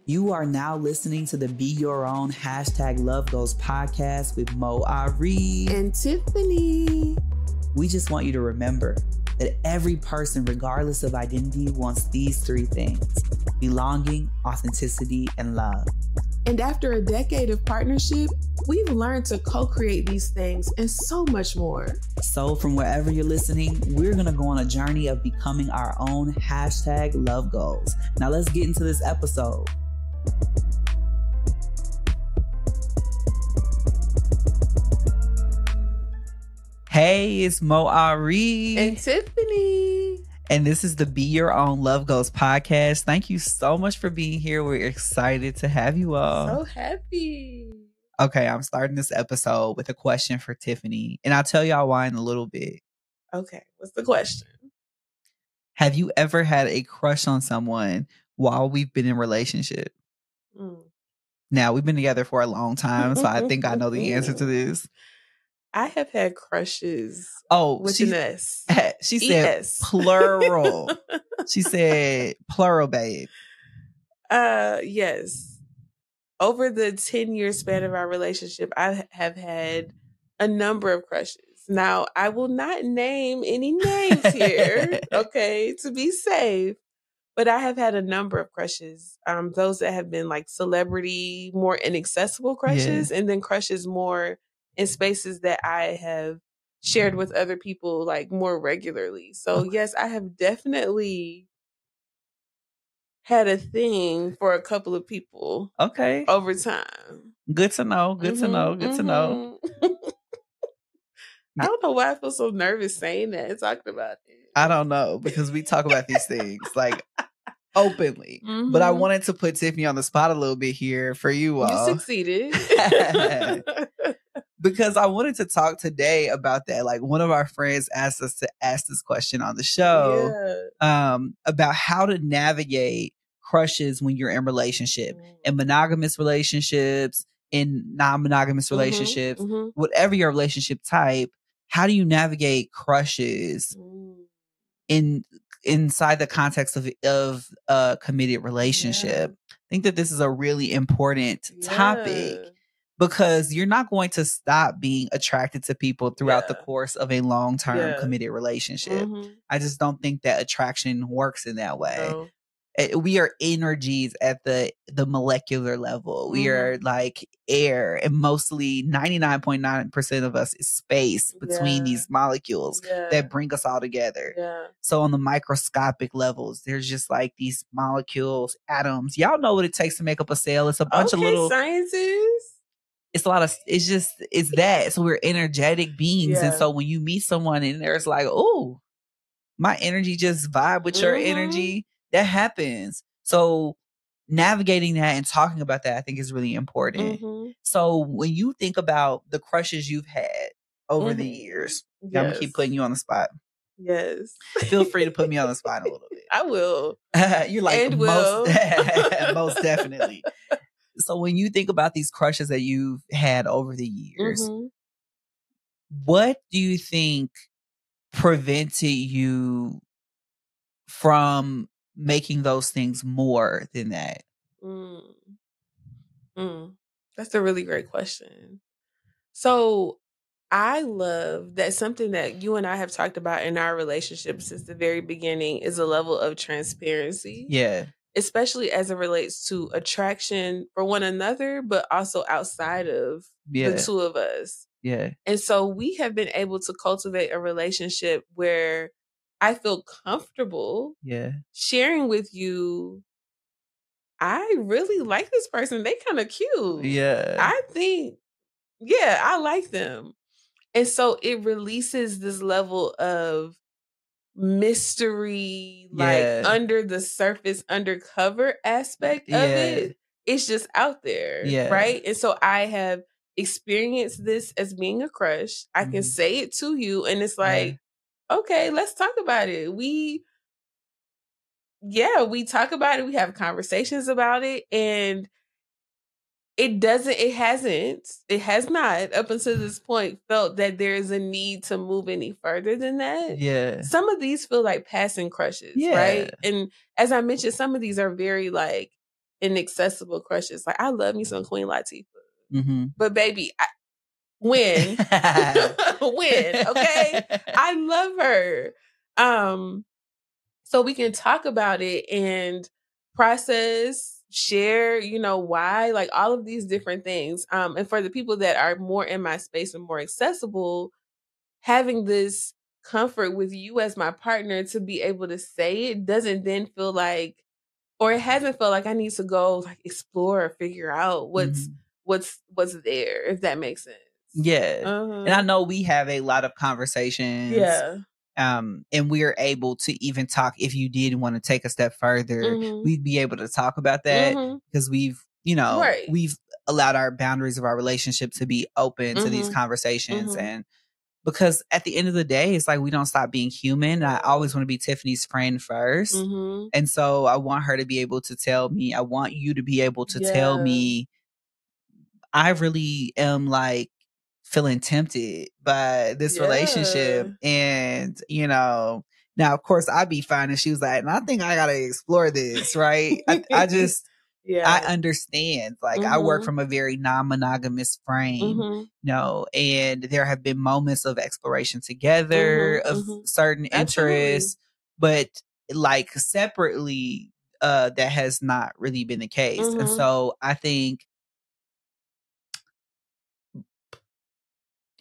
You are now listening to the Be Your Own #Love Goals podcast with Moe Ari and Tiffany. We just want you to remember that every person, regardless of identity, wants these three things: belonging, authenticity, and love. And after a decade of partnership, we've learned to co-create these things and so much more. So from wherever you're listening, we're going to go on a journey of becoming our own #Love Goals. Now let's get into this episode. Hey, it's Moe Ari and Tiffany. And this is the Be Your Own Love Goals podcast. Thank you so much for being here. We're excited to have you all. So happy. Okay, I'm starting this episode with a question for Tiffany, and I'll tell y'all why in a little bit. Okay, what's the question? Have you ever had a crush on someone while we've been in a relationship? Now, we've been together for a long time, so I think I know the answer to this. I have had crushes. Oh, with an S. She said E-S. plural. She said plural, babe. Yes. Over the 10-year span of our relationship, I have had a number of crushes. Now, I will not name any names here, okay, to be safe. But I have had a number of crushes. Those that have been like celebrity, more inaccessible crushes, and then crushes more in spaces that I have shared with other people like more regularly. So yes, I have definitely had a thing for a couple of people. Okay. Over time. Good to know. Good to know. Good to know. I don't know why I feel so nervous saying that and talking about it. I don't know, because we talk about these things like openly. But I wanted to put Tiffany on the spot a little bit here for you all. You succeeded. Because I wanted to talk today about that. Like, one of our friends asked us to ask this question on the show about how to navigate crushes when you're in relationship, in monogamous relationships, in non-monogamous relationships, whatever your relationship type. How do you navigate crushes inside the context of a committed relationship? I think that this is a really important topic. Because you're not going to stop being attracted to people throughout the course of a long-term committed relationship. I just don't think that attraction works in that way. No. We are energies at the molecular level. We are like air, and mostly 99.9% of us is space between these molecules that bring us all together. So on the microscopic levels, there's just like these molecules, atoms. Y'all know what it takes to make up a cell. It's a bunch of little scientists. It's a lot of, it's that. So we're energetic beings. And so when you meet someone and there's like, oh, my energy just vibe with your energy, that happens. So navigating that and talking about that, I think, is really important. So when you think about the crushes you've had over the years, I'm going to keep putting you on the spot. Yes. Feel free to put me on the spot a little bit. I will. You're like, and most definitely. So when you think about these crushes that you've had over the years, what do you think prevented you from making those things more than that? That's a really great question. So I love that something that you and I have talked about in our relationship since the very beginning is a level of transparency. Yeah. Especially as it relates to attraction for one another, but also outside of the two of us. Yeah. And so we have been able to cultivate a relationship where I feel comfortable sharing with you, I really like this person. They kind of cute. Yeah. I think, I like them. And so it releases this level of mystery, like under the surface, undercover aspect of it. It's just out there, right? And so I have experienced this as being a crush. I can say it to you, and it's like, okay, let's talk about it. We talk about it. We have conversations about it, and it has not up until this point felt that there is a need to move any further than that. Yeah. Some of these feel like passing crushes, right? And as I mentioned, some of these are very like inaccessible crushes. Like, I love me some Queen Latifah. Mm-hmm. But baby, when? When? Okay? I love her. So we can talk about it and process, share, why, like all of these different things. And for the people that are more in my space and more accessible, having this comfort with you as my partner to be able to say it doesn't then feel like, or it hasn't felt like I need to go like explore or figure out what's there, if that makes sense. Yeah. And I know we have a lot of conversations. Yeah. And we're able to even talk, if you did want to take a step further, we'd be able to talk about that because we've allowed our boundaries of our relationship to be open to these conversations. And because at the end of the day, it's like we don't stop being human. I always want to be Tiffany's friend first. And so I want her to be able to tell me, I want you to be able to tell me, I really am like feeling tempted by this relationship. And, now of course I'd be fine. And she was like, and I think I got to explore this. Right. I just, I understand. Like I work from a very non-monogamous frame, and there have been moments of exploration together of certain interests, but like separately, that has not really been the case. And so I think,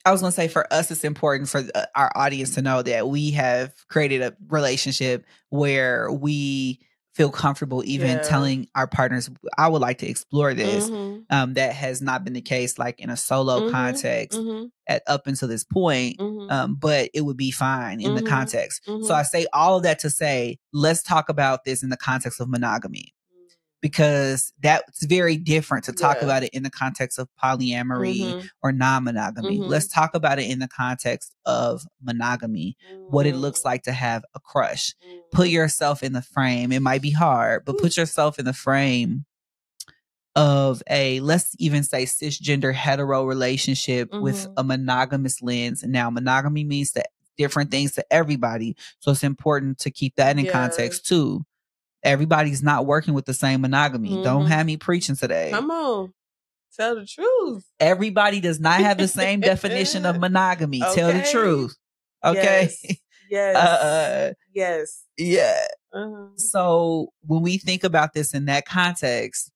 I was going to say, for us, it's important for our audience to know that we have created a relationship where we feel comfortable even telling our partners, I would like to explore this. That has not been the case like in a solo context up until this point. But it would be fine in the context. So I say all of that to say, let's talk about this in the context of monogamy. Because that's very different to talk about it in the context of polyamory or non-monogamy. Let's talk about it in the context of monogamy, what it looks like to have a crush. Put yourself in the frame. It might be hard, but put yourself in the frame of a, let's even say, cisgender hetero relationship with a monogamous lens. And now monogamy means that different things to everybody. So it's important to keep that in context too. Everybody's not working with the same monogamy. Don't have me preaching today. Come on. Tell the truth. Everybody does not have the same definition of monogamy. Tell the truth. Okay? Yes. Yes. Yeah. So when we think about this in that context,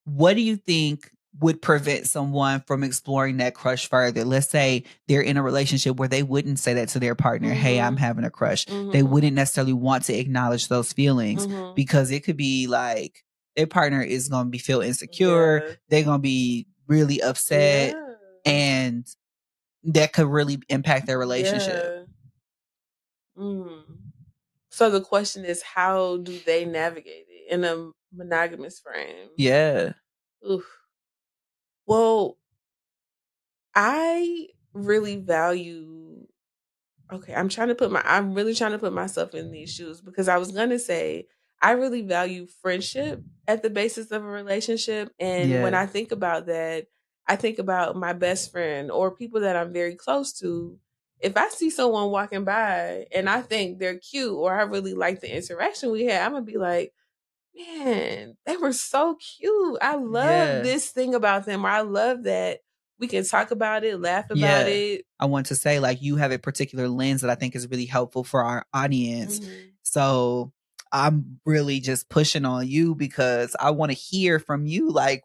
what do you think would prevent someone from exploring that crush further? Let's say they're in a relationship where they wouldn't say that to their partner, hey, I'm having a crush. They wouldn't necessarily want to acknowledge those feelings because it could be like their partner is going to feel insecure. They're going to be really upset and that could really impact their relationship. So the question is, how do they navigate it in a monogamous frame? Yeah. Oof. Well, I really value, I'm really trying to put myself in these shoes, because I was going to say, I really value friendship at the basis of a relationship. And when I think about that, I think about my best friend or people that I'm very close to. If I see someone walking by and I think they're cute or I really like the interaction we had, I'm going to be like, man, they were so cute. I love this thing about them, or I love that we can talk about it, laugh about it. I want to say, like, you have a particular lens that I think is really helpful for our audience. So I'm really just pushing on you because I want to hear from you, like,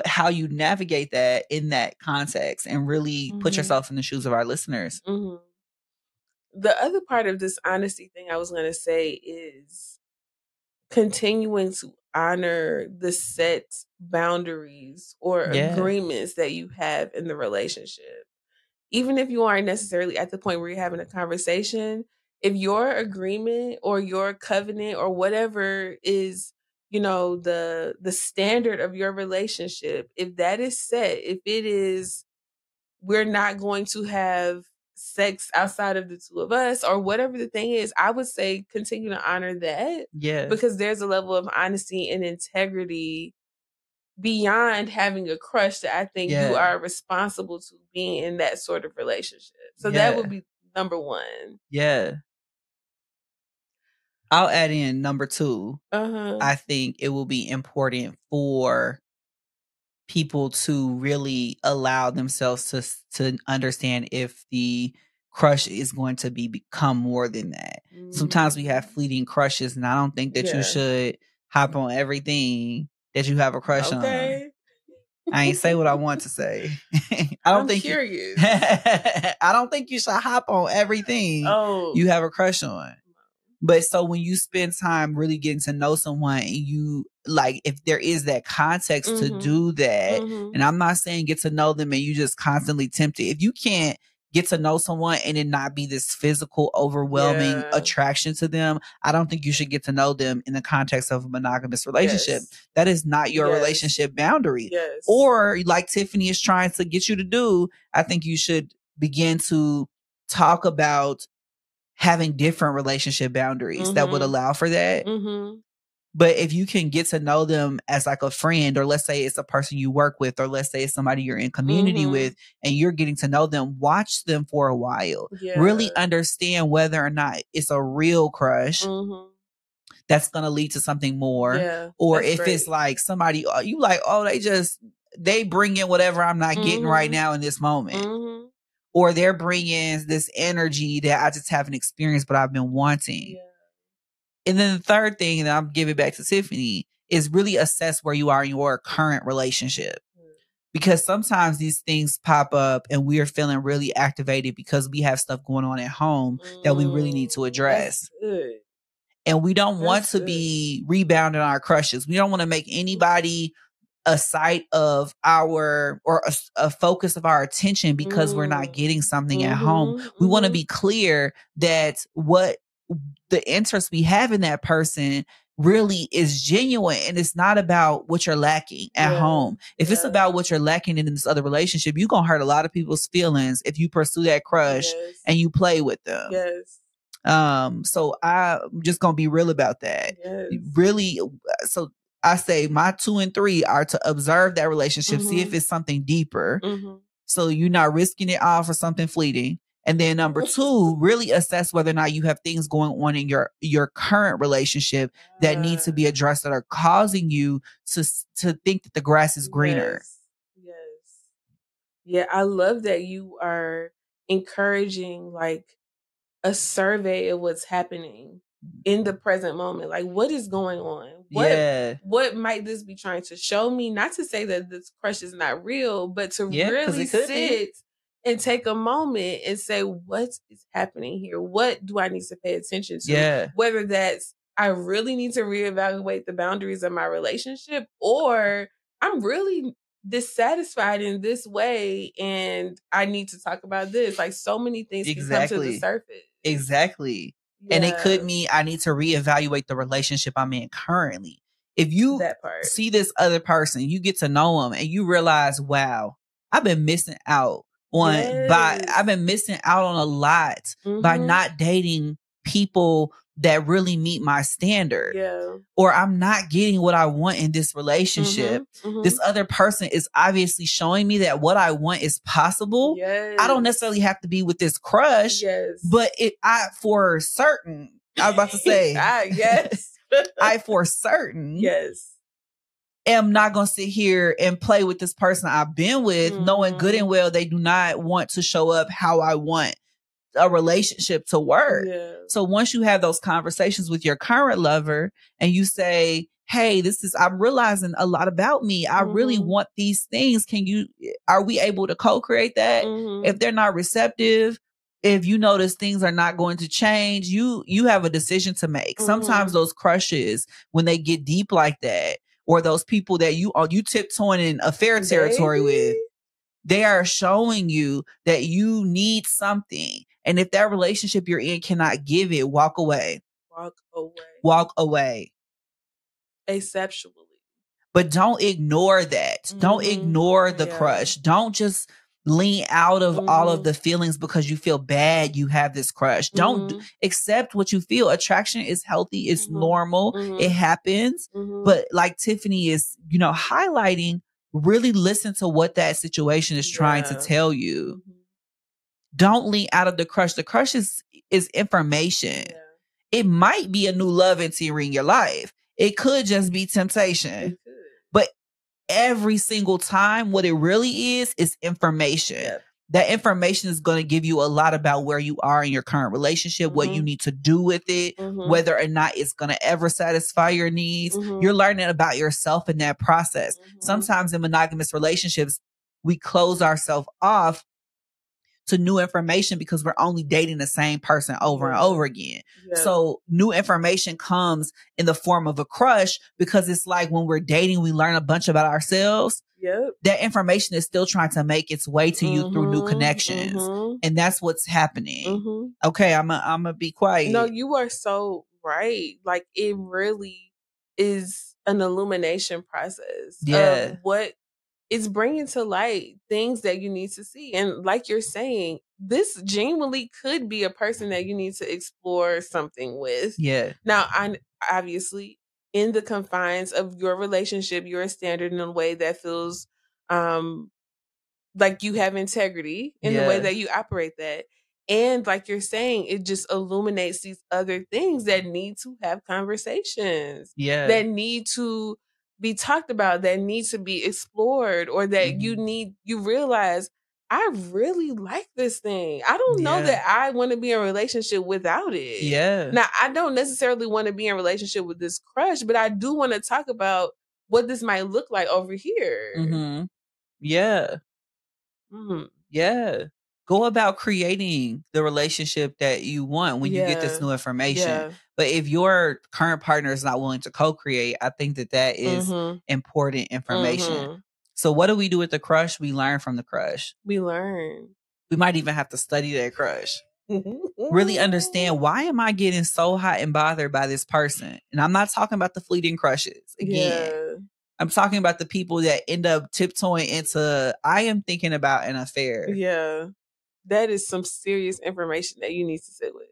how you navigate that in that context and really put yourself in the shoes of our listeners. The other part of this honesty thing I was going to say is continuing to honor the set boundaries or agreements that you have in the relationship. Even if you aren't necessarily at the point where you're having a conversation, if your agreement or your covenant or whatever is, the standard of your relationship, if that is set, if it is, we're not going to have sex outside of the two of us or whatever the thing is, I would say continue to honor that. Because there's a level of honesty and integrity beyond having a crush that I think you are responsible to being in that sort of relationship. So that would be number one. I'll add in number 2. I think it will be important for people to really allow themselves to understand if the crush is going to become more than that. Sometimes we have fleeting crushes, and I don't think that you should hop on everything that you have a crush on. I ain't say what I want to say. I'm curious. I don't think you should hop on everything you have a crush on. But so when you spend time really getting to know someone, and you like, if there is that context to do that, and I'm not saying get to know them and you just constantly tempted. If you can't get to know someone and it not be this physical, overwhelming attraction to them, I don't think you should get to know them in the context of a monogamous relationship. That is not your relationship boundary. Or like Tiffany is trying to get you to do, I think you should begin to talk about having different relationship boundaries that would allow for that. But if you can get to know them as like a friend, or let's say it's a person you work with, or let's say it's somebody you're in community with, and you're getting to know them, watch them for a while. Really understand whether or not it's a real crush that's going to lead to something more. Or if it's like somebody you like, oh, they bring in whatever I'm not getting right now in this moment. Or they're bringing this energy that I just haven't experienced, but I've been wanting. And then the third thing that I'm giving back to Tiffany is really assess where you are in your current relationship. Because sometimes these things pop up and we are feeling really activated because we have stuff going on at home that we really need to address. And we don't want to be rebounding our crushes. We don't want to make anybody a sight of our, or a focus of our attention because we're not getting something at home. We want to be clear that what the interest we have in that person really is genuine, and it's not about what you're lacking at home. If it's about what you're lacking in this other relationship, you're going to hurt a lot of people's feelings if you pursue that crush and you play with them. So I'm just going to be real about that. Really. So I say my 2 and 3 are to observe that relationship, see if it's something deeper. So you're not risking it all for something fleeting. And then number 2, really assess whether or not you have things going on in your current relationship that need to be addressed, that are causing you to think that the grass is greener. Yeah, I love that you are encouraging like a survey of what's happening in the present moment. Like, what is going on? What might this be trying to show me? Not to say that this crush is not real, but to really sit and take a moment and say, what is happening here? What do I need to pay attention to? Whether that's, I really need to reevaluate the boundaries of my relationship, or I'm really dissatisfied in this way and I need to talk about this. Like, so many things can come to the surface. Exactly. And it could mean I need to reevaluate the relationship I'm in currently. If you see this other person, you get to know them and you realize, wow, I've been missing out on I've been missing out on a lot by not dating people that really meet my standard. Or I'm not getting what I want in this relationship. This other person is obviously showing me that what I want is possible. I don't necessarily have to be with this crush, but for certain, I was about to say, I for certain am not going to sit here and play with this person I've been with, knowing good and well they do not want to show up how I want a relationship to work. So once you have those conversations with your current lover and you say, hey, I'm realizing a lot about me. I really want these things. Are we able to co-create that? If they're not receptive, if you notice things are not going to change, you have a decision to make. Sometimes those crushes, when they get deep like that, or those people that you tiptoeing in affair territory with, they are showing you that you need something. And if that relationship you're in cannot give it, walk away. Walk away. Asexually. But don't ignore that. Don't ignore the crush. Don't just lean out of all of the feelings because you feel bad you have this crush. Don't accept what you feel. Attraction is healthy. It's normal. It happens. But like Tiffany is, highlighting, really listen to what that situation is trying to tell you. Don't lean out of the crush. The crush is information. It might be a new love entering your life. It could just be temptation. But every single time, what it really is information. Yep. That information is going to give you a lot about where you are in your current relationship, what you need to do with it, whether or not it's going to ever satisfy your needs. You're learning about yourself in that process. Sometimes in monogamous relationships, we close ourselves off to new information because we're only dating the same person over and over again. So new information comes in the form of a crush because it's like when we're dating, we learn a bunch about ourselves. That information is still trying to make its way to you through new connections. And that's what's happening. Okay, I'm gonna be quiet. No, you are so right. Like it really is an illumination process of what it's bringing to light things that you need to see. And like you're saying, this genuinely could be a person that you need to explore something with. Now, obviously, in the confines of your relationship, you're a standard in a way that feels like you have integrity in the way that you operate that. And like you're saying, it just illuminates these other things that need to have conversations. That need to be talked about, that need to be explored, or that you realize, I really like this thing. I don't know that I want to be in a relationship without it. Now, I don't necessarily want to be in a relationship with this crush, but I do want to talk about what this might look like over here. Go about creating the relationship that you want when you get this new information. But if your current partner is not willing to co-create, I think that is important information. So what do we do with the crush? We learn from the crush. We learn. We might even have to study that crush. Really understand, why am I getting so hot and bothered by this person? And I'm not talking about the fleeting crushes again. I'm talking about the people that end up tiptoeing into, I am thinking about an affair. That is some serious information that you need to sit with.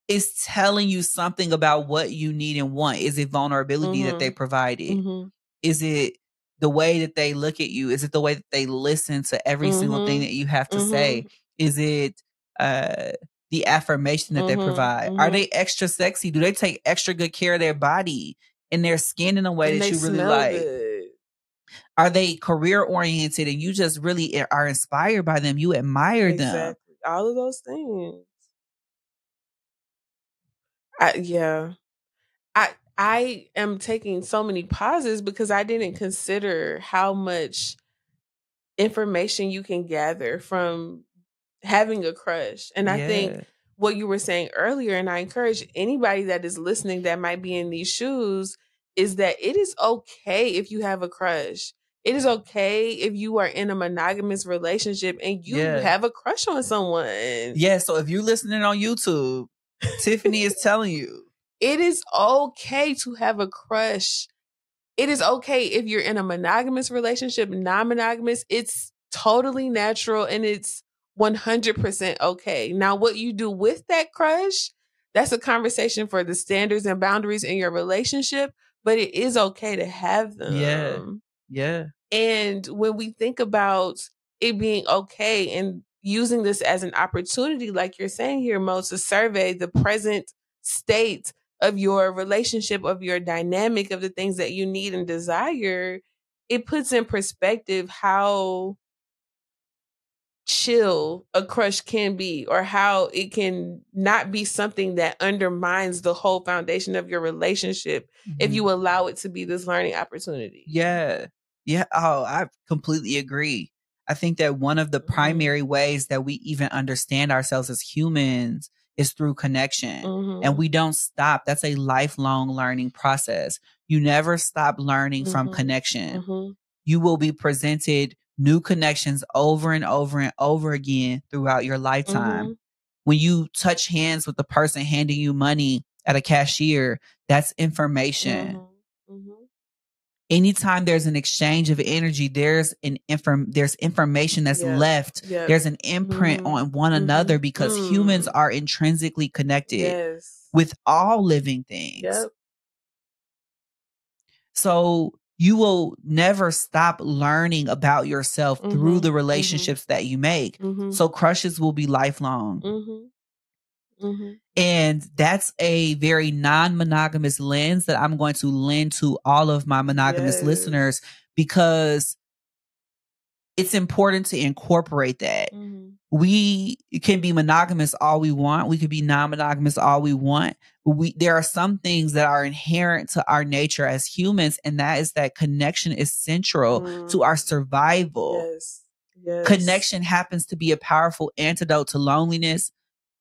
It's telling you something about what you need and want. Is it vulnerability that they provided? Is it the way that they look at you? Is it the way that they listen to every single thing that you have to say? Is it the affirmation that they provide? Are they extra sexy? Do they take extra good care of their body and their skin in a way that you really like? Good. Are they career oriented and you just really are inspired by them? You admire them. All of those things. I am taking so many pauses because I didn't consider how much information you can gather from having a crush. And I think what you were saying earlier, and I encourage anybody that is listening that might be in these shoes, is that it is okay if you have a crush. It is okay if you are in a monogamous relationship and you have a crush on someone. So if you're listening on YouTube, Tiffany is telling you. It is okay to have a crush. It is okay if you're in a monogamous relationship, non-monogamous. It's totally natural and it's 100% okay. Now, what you do with that crush, that's a conversation for the standards and boundaries in your relationship, but it is okay to have them. And when we think about it being okay and using this as an opportunity, like you're saying here, Mo, to survey the present state of your relationship, of your dynamic, of the things that you need and desire, it puts in perspective how chill a crush can be, or how it can not be something that undermines the whole foundation of your relationship if you allow it to be this learning opportunity. Oh, I completely agree. I think that one of the primary ways that we even understand ourselves as humans is through connection. And we don't stop. That's a lifelong learning process. You never stop learning from connection. You will be presented new connections over and over and over again throughout your lifetime. When you touch hands with the person handing you money at a cashier, that's information. Anytime there's an exchange of energy, there's information that's left. There's an imprint on one another because humans are intrinsically connected with all living things. So you will never stop learning about yourself through the relationships that you make. So crushes will be lifelong. And that's a very non-monogamous lens that I'm going to lend to all of my monogamous listeners, because it's important to incorporate that. We can be monogamous all we want. We could be non-monogamous all we want. But there are some things that are inherent to our nature as humans, and that is that connection is central to our survival. Connection happens to be a powerful antidote to loneliness.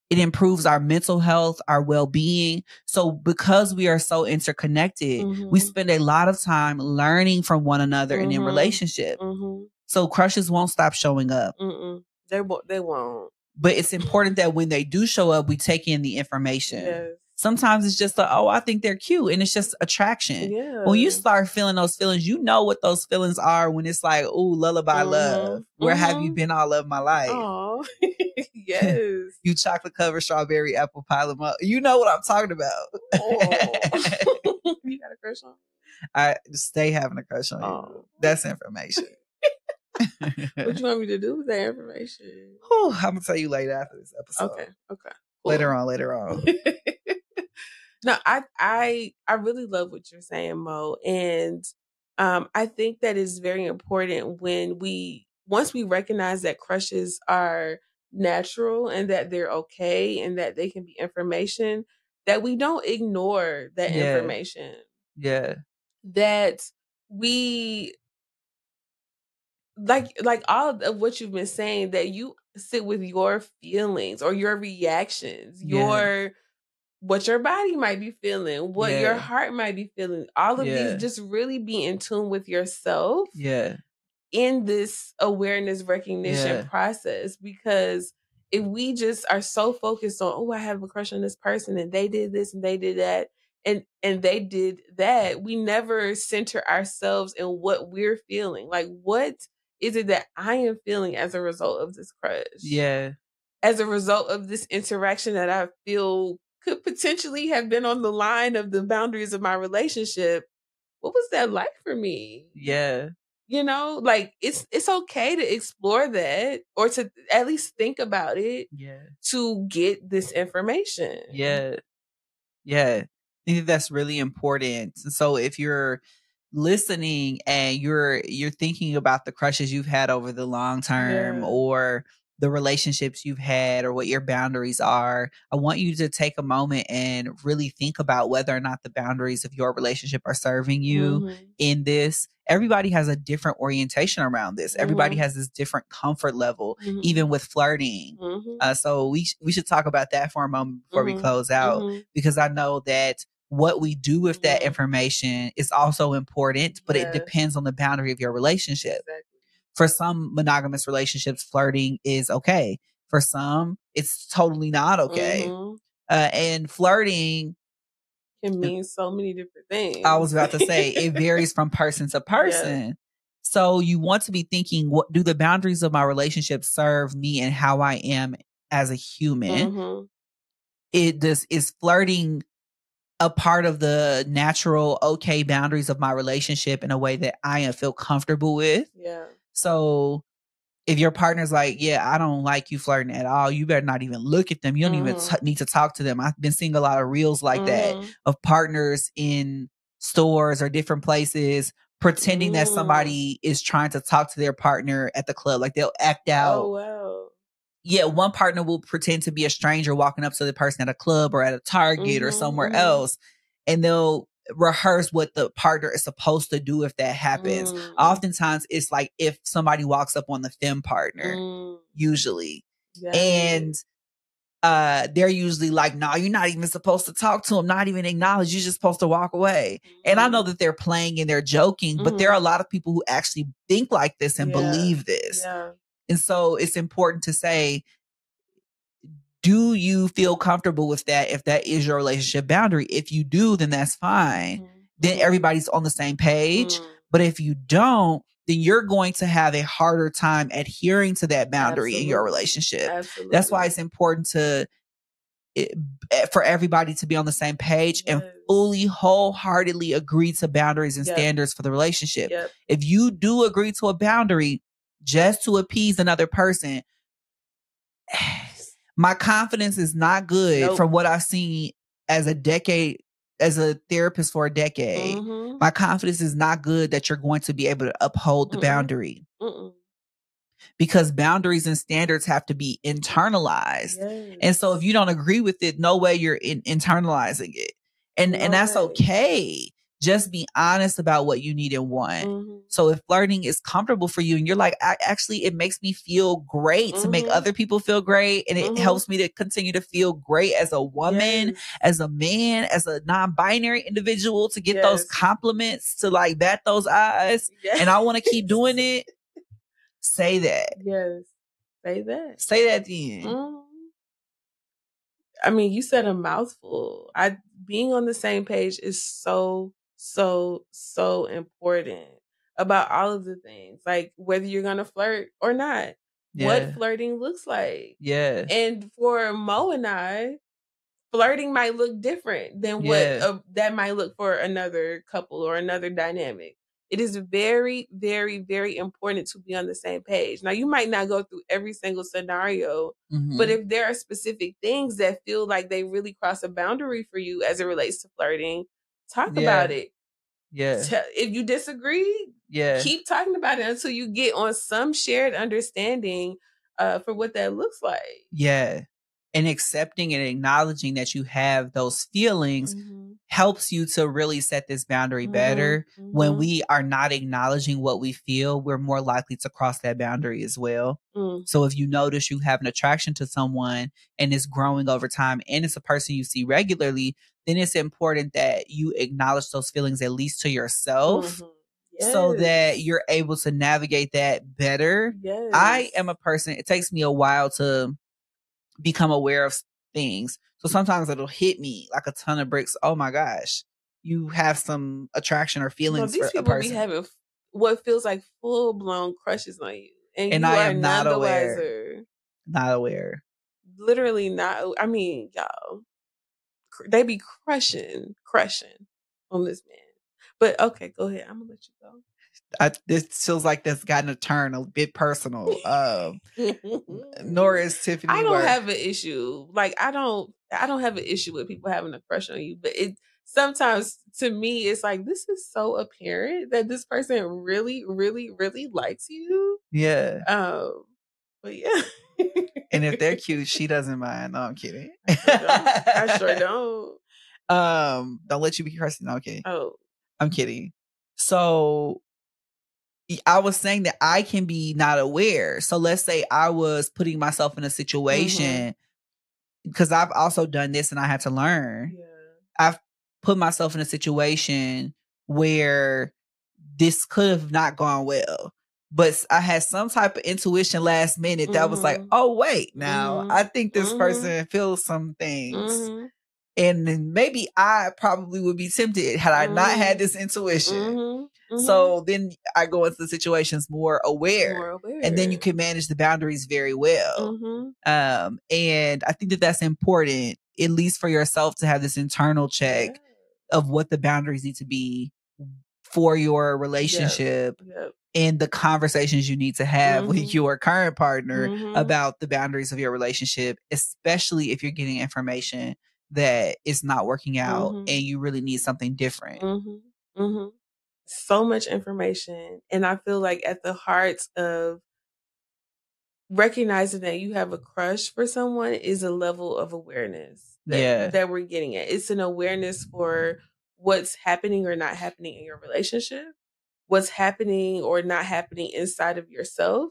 It improves our mental health, our well-being. So because we are so interconnected, we spend a lot of time learning from one another and in relationship. So crushes won't stop showing up. They won't. But it's important that when they do show up, we take in the information. Sometimes it's just I think they're cute, and it's just attraction. When you start feeling those feelings, you know what those feelings are when it's like, ooh, lullaby love. Where have you been all of my life? Oh, yes. You chocolate covered strawberry apple pie lemon. You know what I'm talking about. You got a crush on me? I stay having a crush on you. That's information. What you want me to do with that information? I'm gonna tell you later after this episode. Okay. Cool. Later on. No, I really love what you're saying, Mo, and I think that is very important once we recognize that crushes are natural and that they're okay and that they can be information, that we don't ignore that information. Yeah. That we like all of what you've been saying, that you sit with your feelings or your reactions, what your body might be feeling, what your heart might be feeling, all of these, just really be in tune with yourself in this awareness recognition process. Because if we just are so focused on, I have a crush on this person and they did this and they did that and they did that, we never center ourselves in what we're feeling. Like, what is it that I am feeling as a result of this crush? Yeah. As a result of this interaction that I feel could potentially have been on the line of the boundaries of my relationship. What was that like for me? Yeah. You know, like it's okay to explore that, or to at least think about it to get this information. Yeah. I think that's really important. So if you're listening and you're thinking about the crushes you've had over the long term or the relationships you've had or what your boundaries are, I want you to take a moment and really think about whether or not the boundaries of your relationship are serving you in this. Everybody has a different orientation around this. Everybody has this different comfort level, even with flirting. So we should talk about that for a moment before we close out, because I know that what we do with that information is also important, but it depends on the boundary of your relationship. Exactly. For some monogamous relationships, flirting is okay. For some, it's totally not okay. And flirting can mean so many different things. I was about to say, it varies from person to person. So you want to be thinking, what do the boundaries of my relationship serve me and how I am as a human? Is flirting a part of the natural, okay boundaries of my relationship in a way that I feel comfortable with? So if your partner's like, I don't like you flirting at all, you better not even look at them. You don't even need to talk to them. I've been seeing a lot of reels like that of partners in stores or different places pretending that somebody is trying to talk to their partner at the club. Like they'll act out. Oh, wow. One partner will pretend to be a stranger walking up to the person at a club or at a Target or somewhere else, and they'll rehearse what the partner is supposed to do if that happens. Oftentimes it's like if somebody walks up on the femme partner, usually. And they're usually like, no, you're not even supposed to talk to them, not even acknowledge, you're just supposed to walk away. And I know that they're playing and they're joking, but there are a lot of people who actually think like this and believe this. And so it's important to say, do you feel comfortable with that if that is your relationship boundary? If you do, then that's fine. Then everybody's on the same page. But if you don't, then you're going to have a harder time adhering to that boundary in your relationship. That's why it's important for everybody to be on the same page and fully, wholeheartedly agree to boundaries and standards for the relationship. If you do agree to a boundary just to appease another person, My confidence is not good from what I've seen as a therapist for a decade. My confidence is not good that you're going to be able to uphold the boundary. Because boundaries and standards have to be internalized. Yes. And so if you don't agree with it, no way you're internalizing it. And that's okay. Just be honest about what you need and want. So if flirting is comfortable for you and you're like, actually, it makes me feel great to make other people feel great. And it helps me to continue to feel great as a woman, as a man, as a non-binary individual, to get those compliments, to like bat those eyes. And I want to keep doing it. Say that. Yes. Say that. Say that then. I mean, you said a mouthful. Being on the same page is so important about all of the things. Like whether you're going to flirt or not. Yeah. What flirting looks like. Yeah. And for Moe and I, flirting might look different than what that might look for another couple or another dynamic. It is very, very, very important to be on the same page. Now, you might not go through every single scenario, but if there are specific things that feel like they really cross a boundary for you as it relates to flirting, talk about it. Yeah. If you disagree, keep talking about it until you get on some shared understanding for what that looks like. Yeah. And accepting and acknowledging that you have those feelings helps you to really set this boundary better. When we are not acknowledging what we feel, we're more likely to cross that boundary as well. So if you notice you have an attraction to someone and it's growing over time and it's a person you see regularly, then it's important that you acknowledge those feelings at least to yourself. So that you're able to navigate that better. I am a person, it takes me a while to become aware of things. So sometimes it'll hit me like a ton of bricks. Oh my gosh, you have some attraction or feelings for a person. These people be having what feels like full blown crushes on you, and you I am not aware. Not aware. Literally not. I mean, y'all, they be crushing on this man. But okay, go ahead. I'm gonna let you go. This feels like that's gotten a turn a bit personal. Nor is Tiffany. I don't have an issue. Like I don't have an issue with people having a crush on you, but it sometimes to me it's like this is so apparent that this person really, really, really likes you. Yeah. But yeah. And if they're cute, she doesn't mind. No, I'm kidding. I sure don't. Don't let you be cursing. No, okay. Oh. I'm kidding. So I was saying that I can be not aware. So let's say I was putting myself in a situation, because I've also done this and I had to learn. Yeah. I've put myself in a situation where this could have not gone well, but I had some type of intuition last minute that was like, oh, wait, now I think this person feels some things. And then maybe I probably would be tempted had I not had this intuition. So then I go into the situations more aware. And then you can manage the boundaries very well. And I think that that's important, at least for yourself, to have this internal check of what the boundaries need to be for your relationship and the conversations you need to have with your current partner about the boundaries of your relationship, especially if you're getting information that it's not working out and you really need something different. So much information. And I feel like at the heart of recognizing that you have a crush for someone is a level of awareness that we're getting at. It's an awareness for what's happening or not happening in your relationship, what's happening or not happening inside of yourself.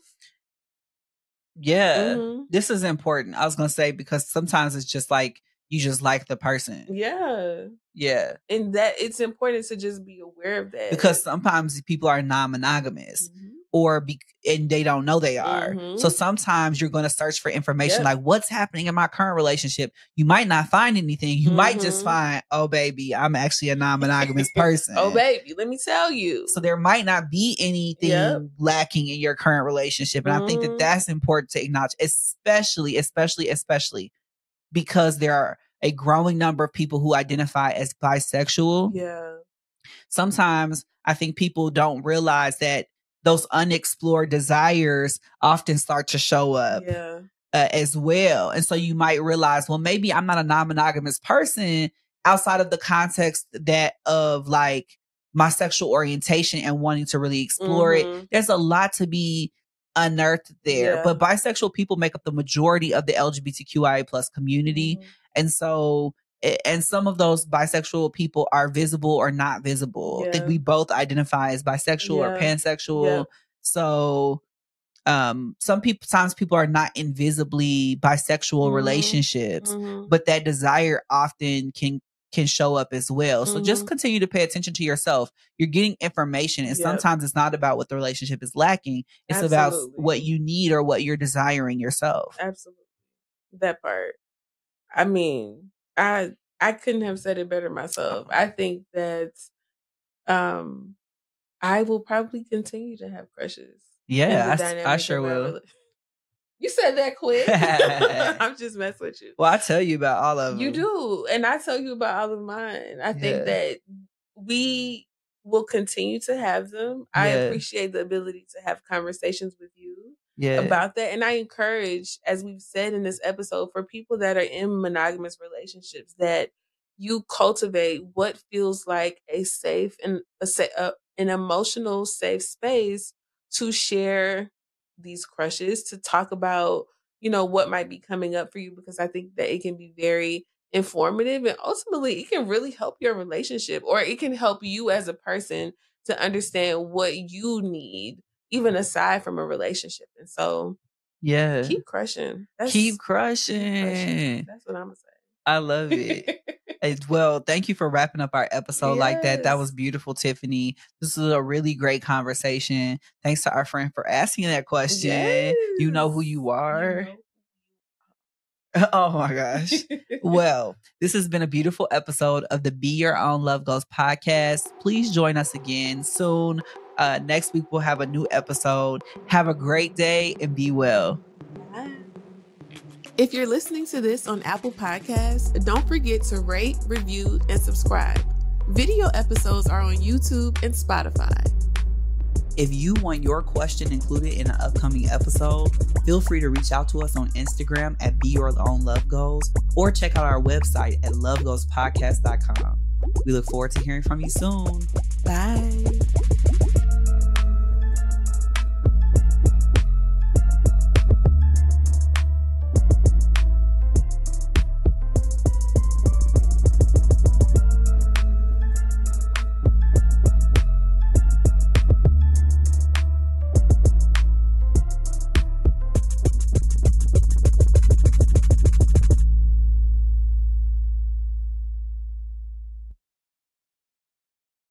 Yeah, this is important. I was going to say, because sometimes it's just like, you just like the person. Yeah. Yeah. And that it's important to just be aware of that. Because sometimes people are non-monogamous and they don't know they are. So sometimes you're going to search for information like what's happening in my current relationship. You might not find anything. You might just find, oh, baby, I'm actually a non-monogamous person. Oh, baby, let me tell you. So there might not be anything lacking in your current relationship. And I think that that's important to acknowledge, especially because there are a growing number of people who identify as bisexual. Yeah. Sometimes I think people don't realize that those unexplored desires often start to show up. Yeah. as well. And so you might realize, well, maybe I'm not a non-monogamous person outside of the context that of like my sexual orientation and wanting to really explore it. There's a lot to be unearthed there. But bisexual people make up the majority of the LGBTQIA plus community. And so, and some of those bisexual people are visible or not visible. I think we both identify as bisexual or pansexual. So sometimes people are not invisibly bisexual relationships, but that desire often can show up as well. So just continue to pay attention to yourself. You're getting information, and sometimes it's not about what the relationship is lacking. It's about what you need or what you're desiring yourself. Absolutely. That part. I mean, I couldn't have said it better myself. I think that I will probably continue to have crushes. Yeah, I sure will. You said that quick. I'm just messing with you. Well, I tell you about all of them. You do. And I tell you about all of mine. I think that we will continue to have them. I appreciate the ability to have conversations with you about that. And I encourage, as we've said in this episode, for people that are in monogamous relationships, that you cultivate what feels like a safe and an emotional safe space to share these crushes, to talk about, you know, what might be coming up for you, because I think that it can be very informative, and ultimately it can really help your relationship, or it can help you as a person to understand what you need, even aside from a relationship. And so keep crushing. Keep crushing. That's what I'm gonna say. I love it. Well, thank you for wrapping up our episode like that. That was beautiful, Tiffany. This was a really great conversation. Thanks to our friend for asking that question. You know who you are. Oh my gosh. Well, this has been a beautiful episode of the Be Your Own Love Goals podcast. Please join us again soon. Next week, we'll have a new episode. Have a great day and be well. Bye. If you're listening to this on Apple Podcasts, don't forget to rate, review, and subscribe. Video episodes are on YouTube and Spotify. If you want your question included in an upcoming episode, feel free to reach out to us on Instagram at Be Your Own Love Goals, or check out our website at lovegoalspodcast.com. We look forward to hearing from you soon. Bye.